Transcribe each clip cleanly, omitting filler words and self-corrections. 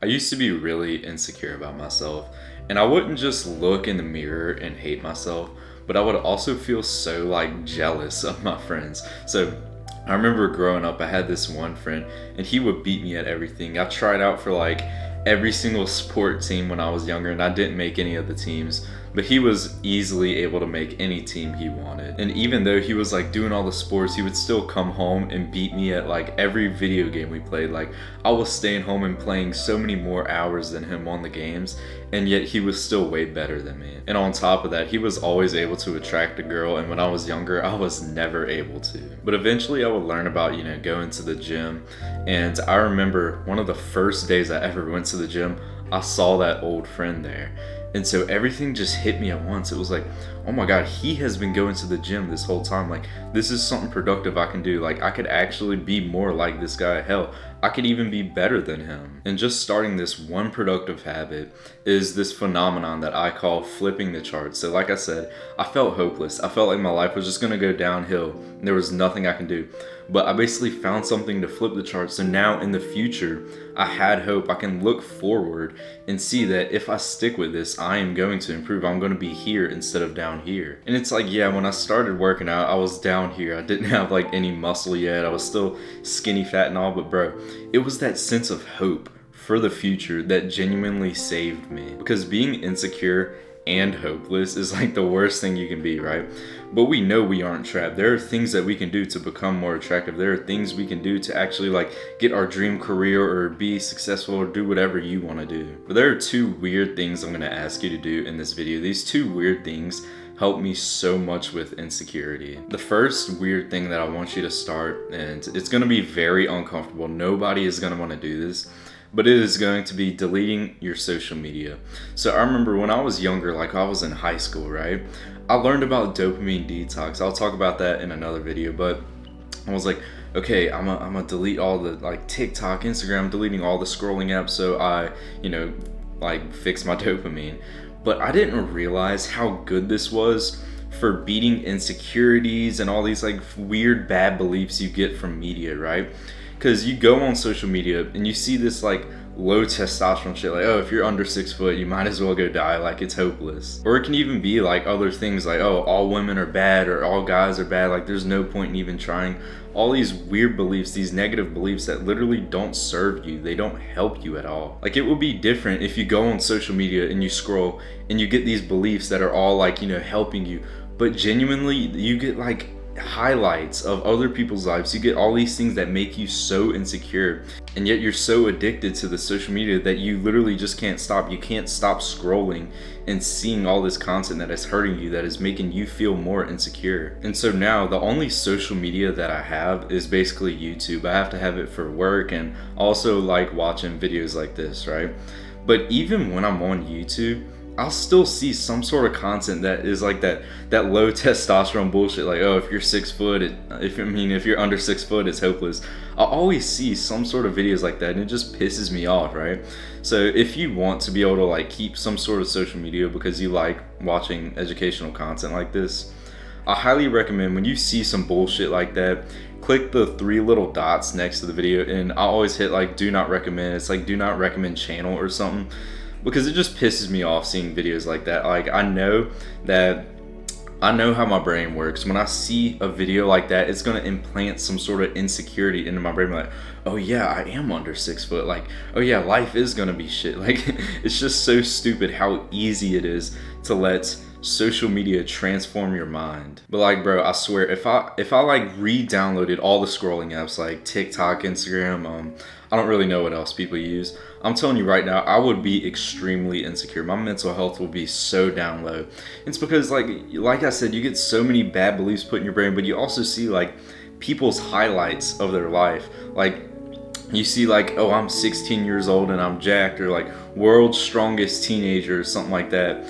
I used to be really insecure about myself, and I wouldn't just look in the mirror and hate myself, but I would also feel so like jealous of my friends. So I remember growing up, I had this one friend, and he would beat me at everything. I tried out for like every single sport team when I was younger, and I didn't make any of the teams. But he was easily able to make any team he wanted. And even though he was like doing all the sports, he would still come home and beat me at like every video game we played. Like I was staying home and playing so many more hours than him on the games, and yet he was still way better than me. And on top of that, he was always able to attract a girl, and when I was younger, I was never able to. But eventually I would learn about, going to the gym. And I remember one of the first days I ever went to the gym, I saw that old friend there. And so everything just hit me at once. It was like, oh my God, he has been going to the gym this whole time. Like, this is something productive I can do. Like, I could actually be more like this guy. Hell, I could even be better than him. And just starting this one productive habit is this phenomenon that I call flipping the charts. So like I said, I felt hopeless. I felt like my life was just gonna go downhill. And there was nothing I can do. But I basically found something to flip the chart. So now in the future, I had hope. I can look forward and see that if I stick with this, I am going to improve. I'm going to be here instead of down here. And it's like, yeah, when I started working out, I was down here. I didn't have like any muscle yet. I was still skinny fat and all, but bro, it was that sense of hope for the future that genuinely saved me. Because being insecure and hopeless is like the worst thing you can be, right? But we know we aren't trapped. There are things that we can do to become more attractive. There are things we can do to actually like get our dream career or be successful or do whatever you want to do. But there are two weird things I'm going to ask you to do in this video. These two weird things helped me so much with insecurity. The first weird thing that I want you to start, and it's going to be very uncomfortable. Nobody is going to want to do this, but it is going to be deleting your social media. So I remember when I was younger, like I was in high school, right? I learned about dopamine detox. I'll talk about that in another video, but I was like, okay, I'm gonna delete all the like TikTok, Instagram, deleting all the scrolling apps so I, like fix my dopamine. But I didn't realize how good this was for beating insecurities and all these like weird bad beliefs you get from media, right? Because you go on social media and you see this like low testosterone shit, like, oh, if you're under 6 foot, you might as well go die, like it's hopeless. Or it can even be like other things like, oh, all women are bad or all guys are bad, like there's no point in even trying. All these weird beliefs, these negative beliefs that literally don't serve you, they don't help you at all. Like it would be different if you go on social media and you scroll and you get these beliefs that are all like, helping you, but genuinely you get like highlights of other people's lives. You get all these things that make you so insecure, and yet you're so addicted to the social media that you literally just can't stop. You can't stop scrolling and seeing all this content that is hurting you, that is making you feel more insecure. And so now the only social media that I have is basically YouTube. I have to have it for work and also like watching videos like this, right? But even when I'm on YouTube, I'll still see some sort of content that is like that low testosterone bullshit, like, oh, if you're 6 foot, if you're under 6 foot, it's hopeless. I'll always see some sort of videos like that, and it just pisses me off, right? So if you want to be able to like keep some sort of social media because you like watching educational content like this, I highly recommend when you see some bullshit like that, click the 3 little dots next to the video, and I always hit like do not recommend. It's like do not recommend channel or something, because it just pisses me off seeing videos like that. Like I know how my brain works. When I see a video like that, it's gonna implant some sort of insecurity into my brain, like, oh yeah, I am under 6 foot, like, oh yeah, life is gonna be shit. Like it's just so stupid how easy it is to let social media transform your mind. But like, bro, I swear, if I like re-downloaded all the scrolling apps like TikTok, Instagram, I don't really know what else people use. I'm telling you right now, I would be extremely insecure. My mental health will be so down low. It's because like I said, you get so many bad beliefs put in your brain, but you also see like people's highlights of their life. Like you see like, oh, I'm 16 years old and I'm jacked, or like world's strongest teenager or something like that.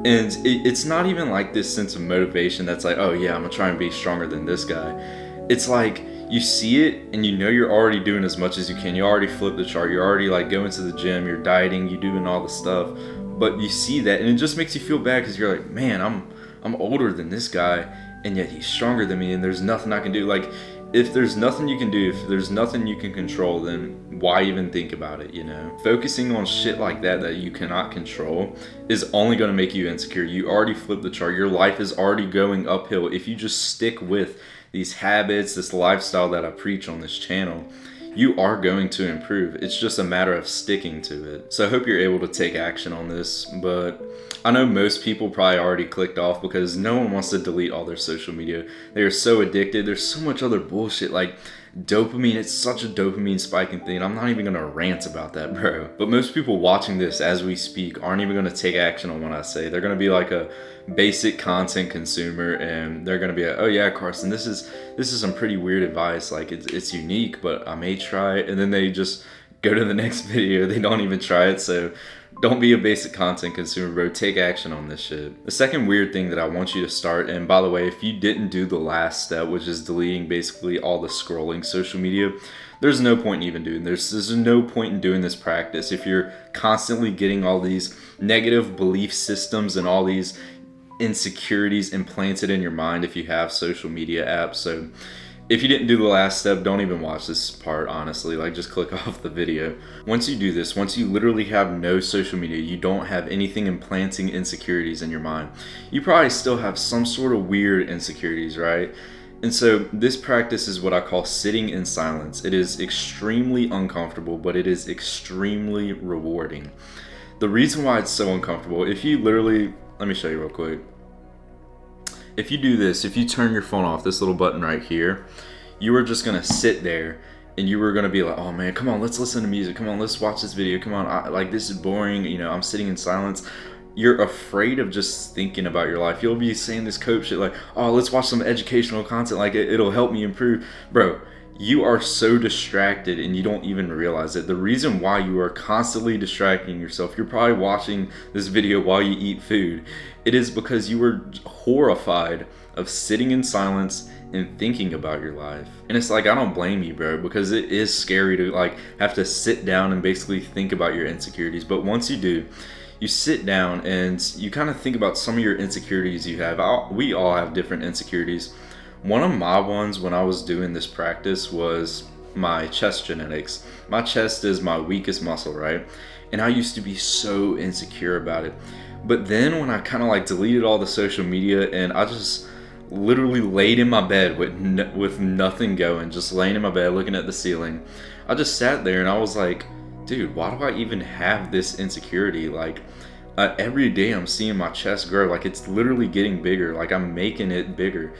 And it's not even like this sense of motivation that's like, oh yeah, I'm gonna try and be stronger than this guy. It's like you see it and you're already doing as much as you can. You already flipped the chart. You're already like going to the gym, you're dieting, you're doing all the stuff. But you see that and it just makes you feel bad because you're like, man, I'm older than this guy, and yet he's stronger than me and there's nothing I can do. Like if there's nothing you can do, if there's nothing you can control, then why even think about it, you know? Focusing on shit like that you cannot control is only going to make you insecure. You already flipped the chart. Your life is already going uphill. If you just stick with these habits, this lifestyle that I preach on this channel, you are going to improve. It's just a matter of sticking to it. So I hope you're able to take action on this, but I know most people probably already clicked off because no one wants to delete all their social media. They are so addicted. There's so much other bullshit like dopamine. It's such a dopamine spiking thing. I'm not even gonna rant about that, bro. But most people watching this as we speak aren't even gonna take action on what I say. They're gonna be like a basic content consumer, and they're gonna be like, oh yeah, Carson, this is some pretty weird advice. Like it's unique, but I may try it. And then they just go to the next video. They don't even try it. So don't be a basic content consumer, bro. Take action on this shit. The second weird thing that I want you to start, and by the way, if you didn't do the last step, which is deleting basically all the scrolling social media, there's no point in even doing this. There's no point in doing this practice if you're constantly getting all these negative belief systems and all these insecurities implanted in your mind if you have social media apps. So if you didn't do the last step, don't even watch this part, honestly. Like, just click off the video. Once you do this, once you literally have no social media, you don't have anything implanting insecurities in your mind. You probably still have some sort of weird insecurities, right? And so this practice is what I call sitting in silence. It is extremely uncomfortable, but it is extremely rewarding. The reason why it's so uncomfortable, if you literally, let me show you real quick. If you do this, if you turn your phone off, this little button right here, you are just gonna sit there and you were gonna be like, oh man, come on, let's listen to music. Come on, let's watch this video. Come on, like this is boring. You know, I'm sitting in silence. You're afraid of just thinking about your life. You'll be saying this cope shit like, oh, let's watch some educational content. Like it'll help me improve. Bro, you are so distracted and you don't even realize it. The reason why you are constantly distracting yourself, you're probably watching this video while you eat food. It is because you were horrified of sitting in silence and thinking about your life. And it's like, I don't blame you, bro, because it is scary to like have to sit down and basically think about your insecurities. But once you do, you sit down and you kind of think about some of your insecurities you have. We all have different insecurities. One of my ones when I was doing this practice was my chest genetics. My chest is my weakest muscle, right? And I used to be so insecure about it. But then when I kind of like deleted all the social media and I just literally laid in my bed with nothing going, just laying in my bed looking at the ceiling, I just sat there and I was like, dude, why do I even have this insecurity? Like every day I'm seeing my chest grow. Like it's literally getting bigger. Like I'm making it bigger.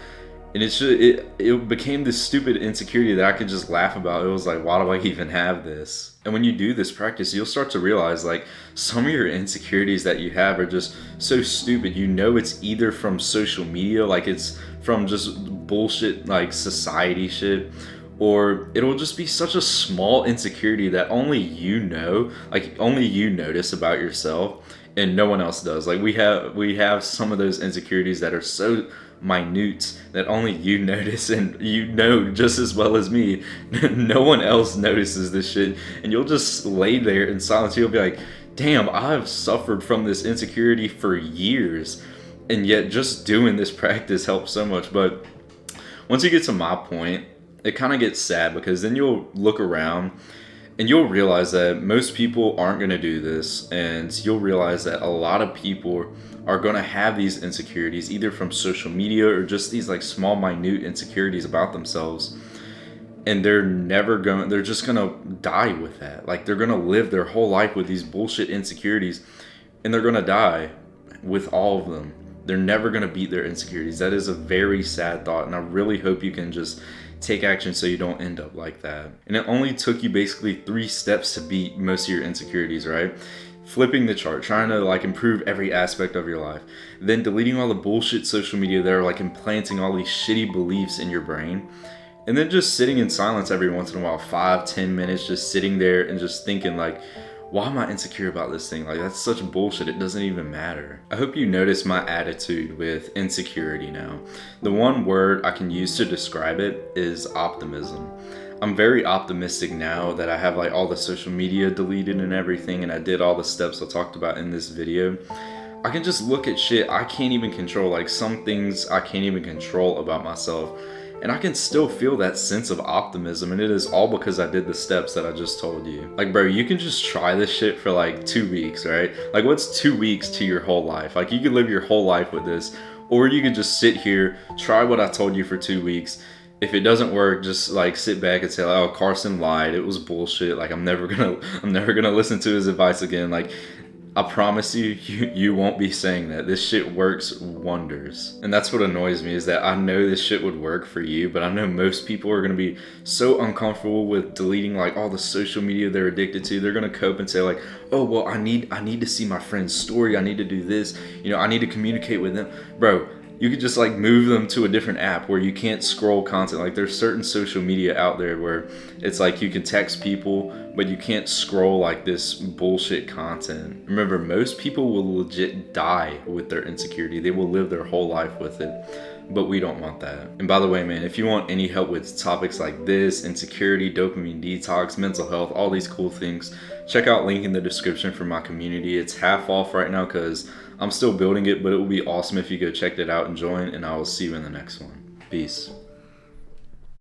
And it became this stupid insecurity that I could just laugh about. It was like, why do I even have this? And when you do this practice, you'll start to realize like some of your insecurities that you have are just so stupid. You know, it's either from social media, like it's from just bullshit like society shit, or it'll just be such a small insecurity that only you know, like only you notice about yourself and no one else does. Like we have some of those insecurities that are so minute that only you notice, and you know just as well as me, no one else notices this shit, and you'll just lay there in silence. You'll be like, damn, I've suffered from this insecurity for years, and yet just doing this practice helps so much. But once you get to my point, it kind of gets sad, because then you'll look around and you'll realize that most people aren't going to do this, and you'll realize that a lot of people are going to have these insecurities either from social media or just these like small minute insecurities about themselves, and they're just going to die with that. Like they're going to live their whole life with these bullshit insecurities, and they're going to die with all of them. They're never going to beat their insecurities. That is a very sad thought, and I really hope you can just take action so you don't end up like that. And it only took you basically 3 steps to beat most of your insecurities, right? Flipping the chart, trying to like improve every aspect of your life, then deleting all the bullshit social media that are like implanting all these shitty beliefs in your brain, and then just sitting in silence every once in a while, 5-10 minutes, just sitting there and just thinking like, why am I insecure about this thing? Like that's such bullshit, it doesn't even matter. I hope you notice my attitude with insecurity now. The one word I can use to describe it is optimism. I'm very optimistic now that I have like all the social media deleted and everything, and I did all the steps I talked about in this video. I can just look at shit I can't even control, like some things I can't even control about myself, and I can still feel that sense of optimism, and it is all because I did the steps that I just told you. Like, bro, you can just try this shit for like 2 weeks, right? Like, what's 2 weeks to your whole life? Like, you could live your whole life with this, or you could just sit here, try what I told you for 2 weeks. If it doesn't work, just like sit back and say, "Oh, Carson lied. It was bullshit. Like, I'm never gonna listen to his advice again." Like, I promise you won't be saying that. This shit works wonders. And that's what annoys me, is that I know this shit would work for you, but I know most people are gonna be so uncomfortable with deleting like all the social media they're addicted to. They're gonna cope and say like, "Oh, well, I need to see my friend's story. I need to do this. I need to communicate with them." Bro, you could just like move them to a different app where you can't scroll content. Like, there's certain social media out there where it's like you can text people, but you can't scroll like this bullshit content. Remember, most people will legit die with their insecurity. They will live their whole life with it. But we don't want that. And by the way, man, if you want any help with topics like this, insecurity, dopamine detox, mental health, all these cool things, check out link in the description for my community. It's half off right now because I'm still building it, but it will be awesome if you go check it out and join, and I will see you in the next one. Peace.